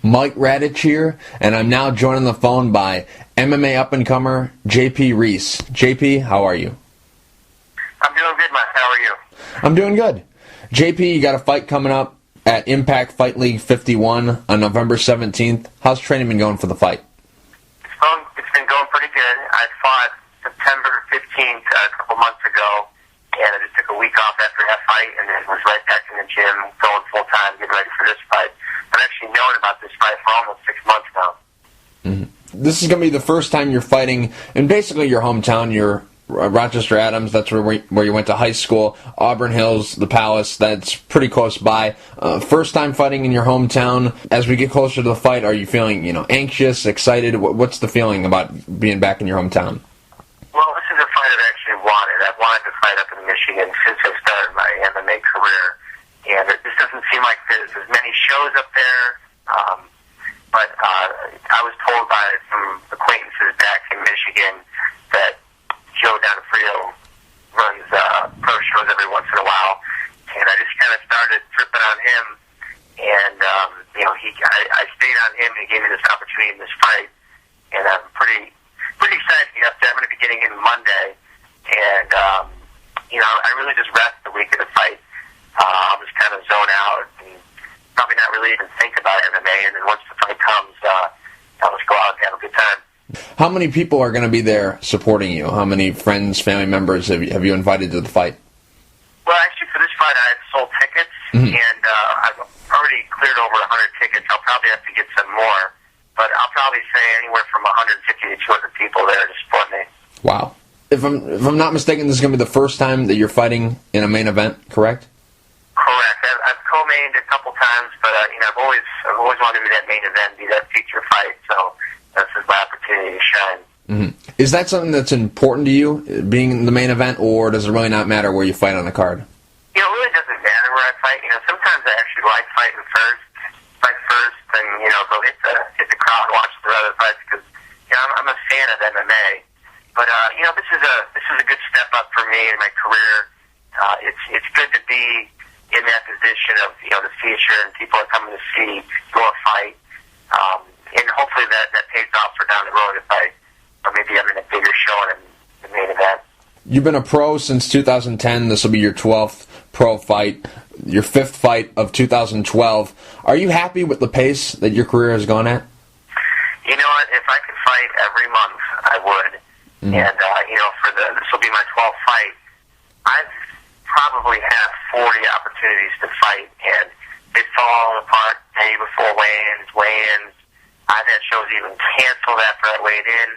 Mike Radich here, and I'm now joined on the phone by MMA up-and-comer JP Reese. JP, how are you? I'm doing good, Mike. How are you? I'm doing good. JP, you got a fight coming up at Impact Fight League 51 on November 17th. How's training been going for the fight? It's been going pretty good. I fought September 15th a couple months ago, and I just took a week off after that fight, and then was right back in the gym, going full-time, getting ready for this fight. I've actually known about this fight for almost 6 months now. Mm-hmm. This is going to be the first time you're fighting in basically your hometown. You're Rochester Adams, that's where you went to high school. Auburn Hills, the Palace, that's pretty close by. First time fighting in your hometown. As we get closer to the fight, are you feeling anxious, excited? What's the feeling about being back in your hometown? Well, this is a fight I've actually wanted. I've wanted to fight up in Michigan since I started my MMA career, and it just doesn't seem like there's as many shows up there. But I was told by some acquaintances back in Michigan that Joe Donofrio runs pro shows every once in a while, and I just kind of started tripping on him, and I stayed on him, and he gave me this opportunity in this fight, and I'm pretty excited to get up there. I'm going to be getting in Monday, and I really just rest the week of the fight. I'll just kind of zone out and probably not really even think about MMA, and then once the fight comes, I'll just go out and have a good time. How many people are going to be there supporting you? How many friends, family members have you invited to the fight? Well, actually, for this fight, I had sold tickets, and I've already cleared over 100 tickets. I'll probably have to get some more, but I'll probably say anywhere from 150 to 200 people there to support me. Wow. If I'm not mistaken, this is going to be the first time that you're fighting in a main event, correct? Correct. I've co-mained a couple times, but I've always wanted to be that main event, be that feature fight, so this is my opportunity to shine. Mm-hmm. Is that something that's important to you, being in the main event, or does it really not matter where you fight on the card? It really doesn't matter where I fight. Sometimes I actually like fighting first, and go hit the crowd, watch the other fights, because I'm a fan of MMA. But this is a good step up for me in my career. It's good to be in that position of the feature, and people are coming to see your fight. And hopefully that pays off for down the road or maybe I'm in a bigger show in the main event. You've been a pro since 2010. This will be your 12th pro fight, your 5th fight of 2012. Are you happy with the pace that your career has gone at? You know what? If I could fight every month, I would. Mm-hmm. And, this will be my 12th fight. I've probably had 40 opportunities to fight, and they fall apart day before weigh-ins. I've had shows even canceled after I weighed in.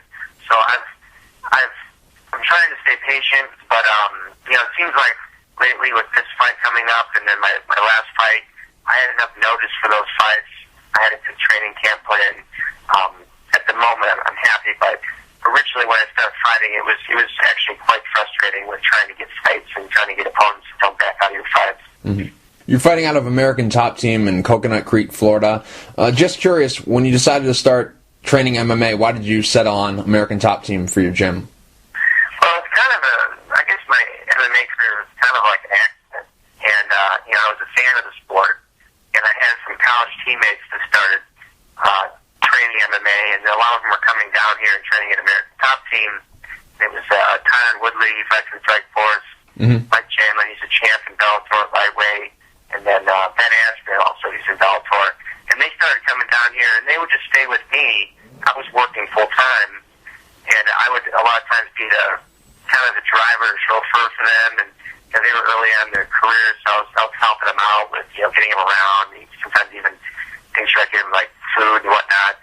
So I'm trying to stay patient, but it seems like lately with this fight coming up and then my last fight, I had enough notice for those fights. I had a good training camp put in. At the moment, I'm happy, but originally when I started fighting, it was actually quite frustrating with trying to get fights and trying to get opponents to come back out of your fights. Mm-hmm. You're fighting out of American Top Team in Coconut Creek, Florida. Just curious, when you decided to start training MMA, why did you settle on American Top Team for your gym? Well, it's kind of I guess my MMA career was kind of like an accident. And, I was a fan of the sport, and I had some college teammates that started training MMA, and a lot of them were coming down here and training at American Top Team. It was Tyron Woodley, he fights in Strikeforce, Mike Chandler, he's a champ in Bellator lightweight. And then Ben Askren, also, he's in Bellator. And they started coming down here, and they would just stay with me. I was working full-time, and I would a lot of times be the driver, chauffeur for them, and they were early on in their careers, so I was helping them out with, getting them around, sometimes even things like getting them, like, food and whatnot.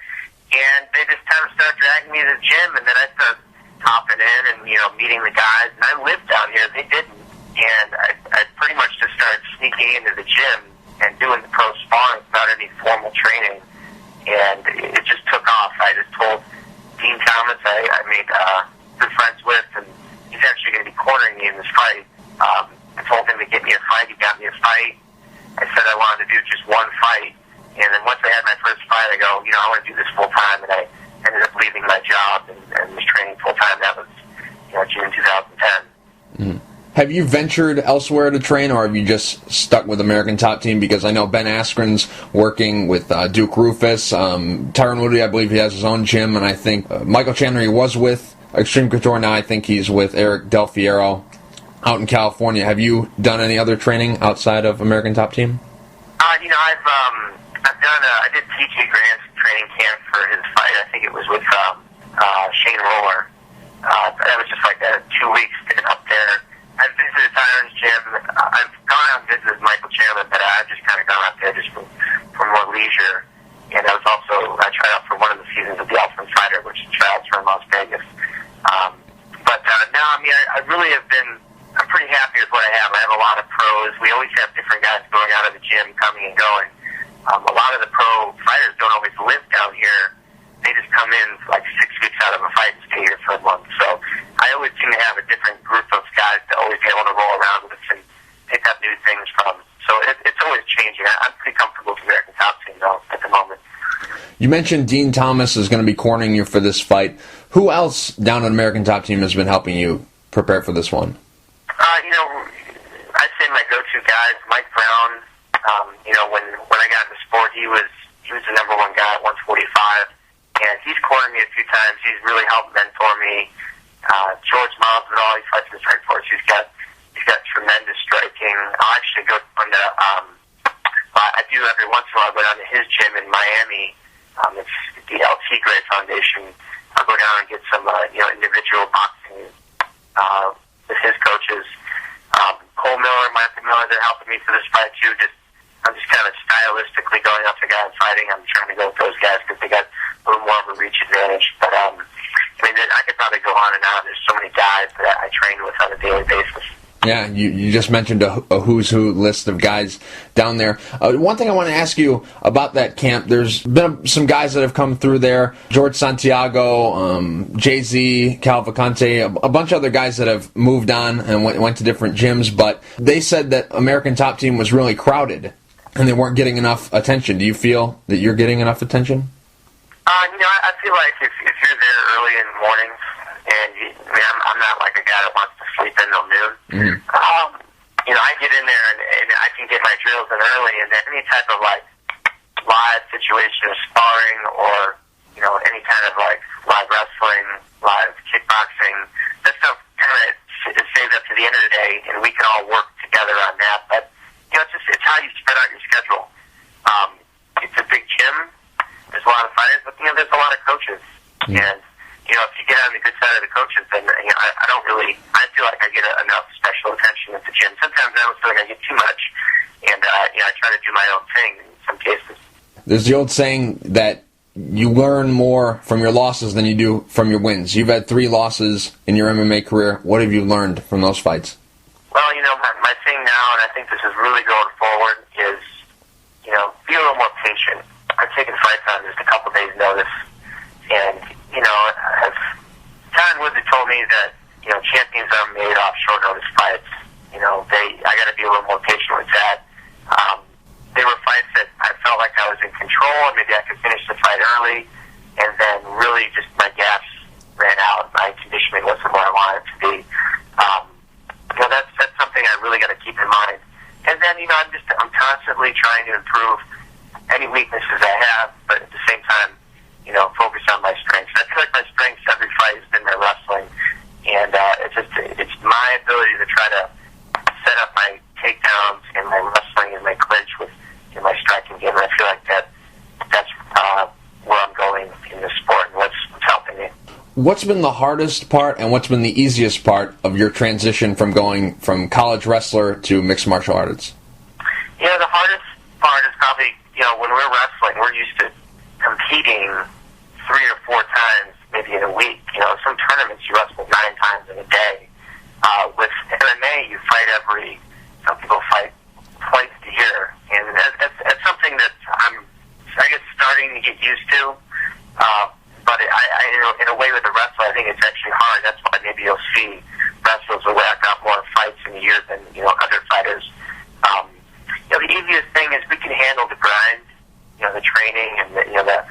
And they just kind of started dragging me to the gym, and then I started hopping in and, meeting the guys. And I lived down here. They didn't. And I pretty much just started sneaking into the gym and doing the pro sparring without any formal training. And it just took off. I just told Dean Thomas I made good friends with, and he's actually going to be cornering me in this fight. I told him to get me a fight. He got me a fight. I said I wanted to do just one fight. And then once I had my first fight, I go, I want to do this full time. And I ended up leaving my job and was training full time. That was, June 2010. Mm-hmm. Have you ventured elsewhere to train, or have you just stuck with American Top Team? Because I know Ben Askren's working with Duke Rufus. Tyron Woodley, I believe he has his own gym, and I think Michael Chandler, he was with Extreme Couture. Now I think he's with Eric Del Fiero out in California. Have you done any other training outside of American Top Team? I did TJ Grant's training camp for his fight. I think it was with Shane Roller. That was just like 2 weeks getting up there. I've visited Tyron's gym. I've gone out and visited Michael Chandler, but I've just kind of gone out there just for more leisure. And I tried out for one of the seasons of The Ultimate Fighter, which is trials for Las Vegas. I really have been, I'm pretty happy with what I have. I have a lot of pros. We always have different guys going out of the gym, coming and going. A lot of the pro fighters don't always live down here. They just come in like 6 weeks out of a fight and stay here for a month. So I always seem to have a different group of guys to always be able to roll around with and pick up new things from. So it's always changing. I'm pretty comfortable with American Top Team, though, at the moment. You mentioned Dean Thomas is going to be cornering you for this fight. Who else down at American Top Team has been helping you prepare for this one? I'd say my go-to guys, Mike Brown. When I got in the sport, he was the number one guy at 145, and he's cornered me a few times. He's really helped mentor me. George Masvidal, he fights in Strikeforce. He's got tremendous striking. I'll actually go on to I do every once in a while go down to his gym in Miami. It's the LT Gray Foundation. I'll go down and get some individual boxing with his coaches. Cole Miller, Michael Miller, they're helping me for this fight too. I'm just kind of stylistically going up to guys fighting. I'm trying to go with those guys because they got a little more of a reach advantage. But I could probably go on and on. There's so many guys that I train with on a daily basis. Yeah, you just mentioned a who's who list of guys down there. One thing I want to ask you about that camp, there's been some guys that have come through there, George Santiago, Jay-Z, Cal Vacante, a bunch of other guys that have moved on and went to different gyms, but they said that American Top Team was really crowded and they weren't getting enough attention. Do you feel that you're getting enough attention? I feel like if you're there early in the mornings, and I'm not like a guy that wants to sleep until noon. Mm-hmm. I get in there and I can get my drills in early, and then any type of like live situation of sparring or any kind of like live wrestling, live kickboxing, that stuff kind of is saved up to the end of the day, and we can all work together on that. But it's how you spread out your schedule. It's a big gym. There's a lot of fighters, but there's a lot of coaches, and if you get on the good side of the coaches, then I feel like I get enough special attention at the gym. Sometimes I don't feel like I get too much, and I try to do my own thing in some cases. There's the old saying that you learn more from your losses than you do from your wins. You've had 3 losses in your MMA career. What have you learned from those fights? Well, my thing now, and I think this is really going forward, is, be a little more patient. I've taken fights on just a couple days' notice, and, Tyron Woodley told me that, champions are made off short notice fights. I got to be a little more patient with that. They were fights that I felt like I was in control, and maybe I could finish the fight early, and then really just my gaps ran out. My conditioning wasn't where I wanted it to be. That's something I really got to keep in mind. And then, I'm constantly trying to improve any weaknesses I have, but at the same time, focus on my strengths. I feel like my strengths every fight has been my wrestling, and it's my ability to try to set up my takedowns and my wrestling and my clinch with my striking game. And I feel like that's where I'm going in this sport and what's helping me. What's been the hardest part and what's been the easiest part of your transition from going from college wrestler to mixed martial arts? The hardest part is probably, when we're wrestling, we're used to competing 3 or 4 times maybe in a week. Some tournaments you wrestle 9 times in a day. With MMA, you fight some people fight twice a year. And that's something that I'm, starting to get used to. But in a way with the wrestler, I think it's actually hard. That's why maybe you'll see wrestlers will rack up more fights in a year than, other fighters. The easiest thing is we can handle the grind, the training and the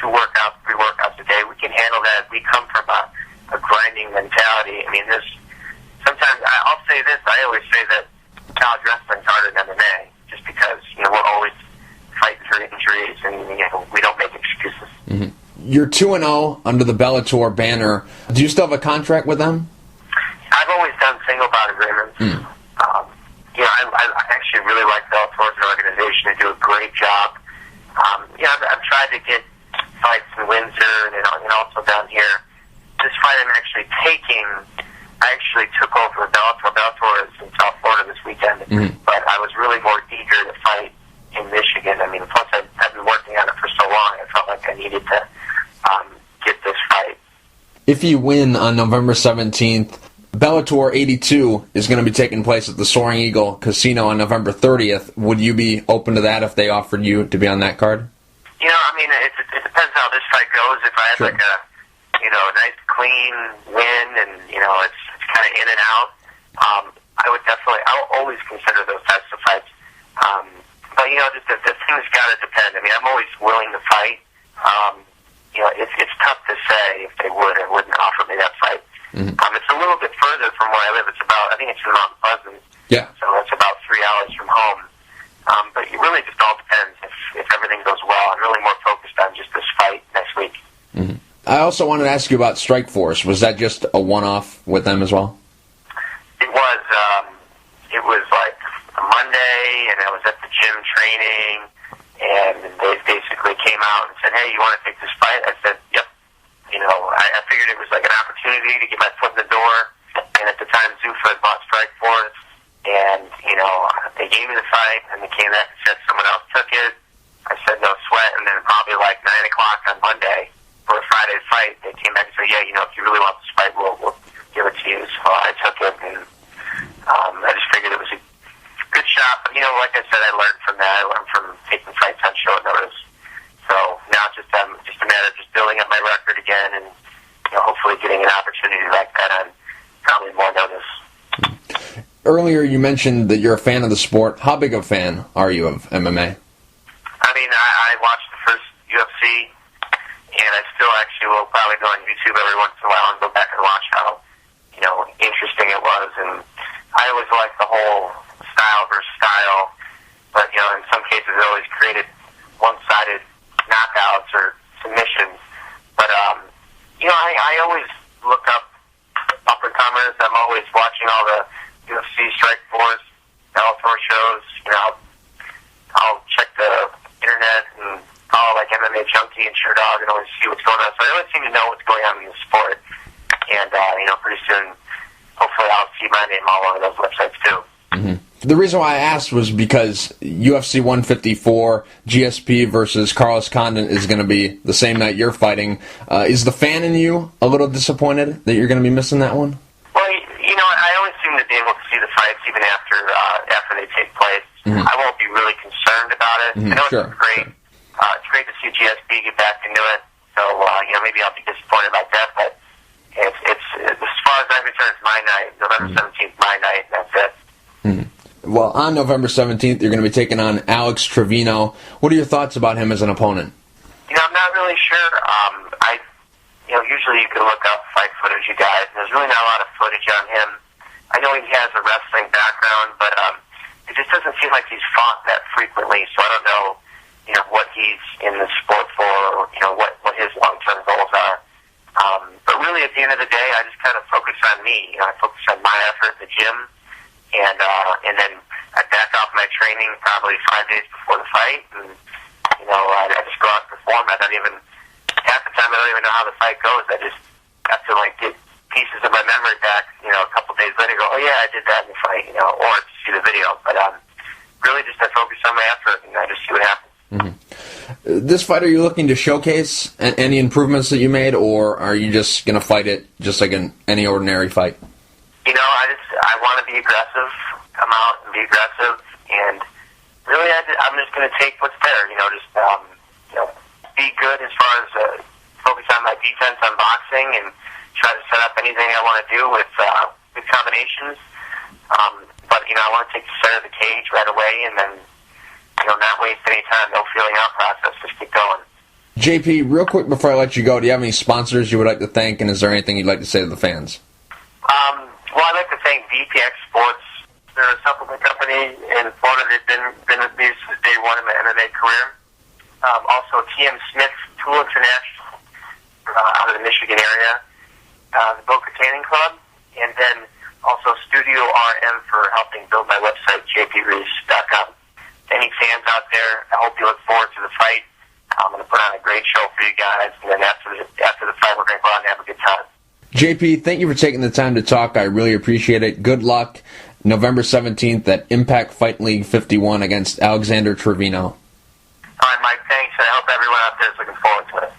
2 workouts, 3 workouts a day. We can handle that. We come from a grinding mentality. There's sometimes I'll say this. I always say that college wrestling's harder than MMA, just because we're always fighting through injuries, and we don't make excuses. Mm-hmm. You're 2-0 under the Bellator banner. Do you still have a contract with them? I've always done single bout agreements. I actually really like Bellator as an organization. They do a great job. I've tried to get fights in Windsor and also down here. This fight I'm actually taking, I actually took over Bellator. Bellator is in South Florida this weekend, but I was really more eager to fight in Michigan. I mean, plus I've been working on it for so long, I felt like I needed to get this fight. If you win on November 17th, Bellator 82 is going to be taking place at the Soaring Eagle Casino on November 30th. Would you be open to that if they offered you to be on that card? It depends how this fight goes. If I had like a nice clean win and it's kind of in and out, I'll always consider those types of fights. But the things got to depend. I mean, I'm always willing to fight. It's tough to say if they would or wouldn't offer me that fight. It's a little bit further from where I live. I think it's in Mount Pleasant. Yeah. So it's about 3 hours from home. But it really just all depends if everything goes well. I'm really more focused on just this fight next week. I also wanted to ask you about Strikeforce. Was that just a one-off with them as well? It was. It was like a Monday, and I was at the gym training, and they basically came out and said, "Hey, you want to take this fight?" I said, "Yep." I figured it was like an opportunity to get my foot in the door. And at the time, Zuffa had bought Strikeforce, and they gave me the fight, and they came back and said someone else took it. I said no sweat, and then probably like 9 o'clock on Monday for a Friday fight, they came back and said, "Yeah, if you really want this fight, we'll give it to you." So I took it, and I just figured it was a good shot. But like I said, I learned from that. I learned from taking fights on short notice. So now it's just a matter of just building up my record again, and hopefully getting an opportunity like that on probably more notice. Earlier, you mentioned that you're a fan of the sport. How big a fan are you of MMA? I mean, I watched the first UFC, and I still actually will probably go on YouTube every once in a while and go back and watch how interesting it was. And I always liked the whole style versus style, but in some cases it always created one-sided knockouts or submissions. But I always look up up-and-comers. I'm always watching all the UFC, Strikeforce, Bellator shows. I'll check the internet and follow like MMA Junkie and Sherdog and always see what's going on. So I always seem to know what's going on in the sport. And pretty soon, hopefully, I'll see my name all over those websites too. The reason why I asked was because UFC 154, GSP versus Carlos Condit is going to be the same night you're fighting. Is the fan in you a little disappointed that you're going to be missing that one? Well, I always seem to be able to see the fights even after they take place. I won't be really concerned about it. I know it's great. It's great to see GSP get back into it. So maybe I'll be disappointed about that, but it's as far as I'm concerned, it's my night. November 17th, my night. And that's it. Well, on November 17th, you're going to be taking on Alex Trevino. What are your thoughts about him as an opponent? I'm not really sure. Usually you can look up fight footage, you guys, and there's really not a lot of footage on him. I know he has a wrestling background, but it just doesn't seem like he's fought that frequently, so I don't know, what he's in the sport for, or, what his long-term goals are. But really, at the end of the day, I just kind of focus on me. I focus on my effort at the gym, and then I back off my training probably 5 days before the fight, and I just go out and perform. Half the time I don't even know how the fight goes. I just have to get pieces of my memory back. A couple days later, go, oh yeah, I did that in the fight, or to see the video. But really, just I focus on my effort, and I just see what happens. This fight, are you looking to showcase any improvements that you made, or are you just going to fight it just like any ordinary fight? I want to be aggressive, come out and be aggressive, and really I'm just going to take what's there, be good as far as focus on my defense on boxing and try to set up anything I want to do with combinations. But, I want to take the center of the cage right away and then, not waste any time, no feeling out process, just keep going. JP, real quick before I let you go, do you have any sponsors you would like to thank, and is there anything you'd like to say to the fans? Well, I'd like to thank VPX Sports me in Florida. They've been with me since day one of my MMA career. Also, TM Smith Tool International out of the Michigan area, the Boca Tanning Club, and then also Studio RM for helping build my website, jpreese.com. Any fans out there, I hope you look forward to the fight. I'm going to put on a great show for you guys, and then after the fight, we're going to go out and have a good time. JP, thank you for taking the time to talk. I really appreciate it. Good luck November 17th at Impact Fight League 51 against Alexander Trevino. All right, Mike, thanks. I hope everyone out there is looking forward to it.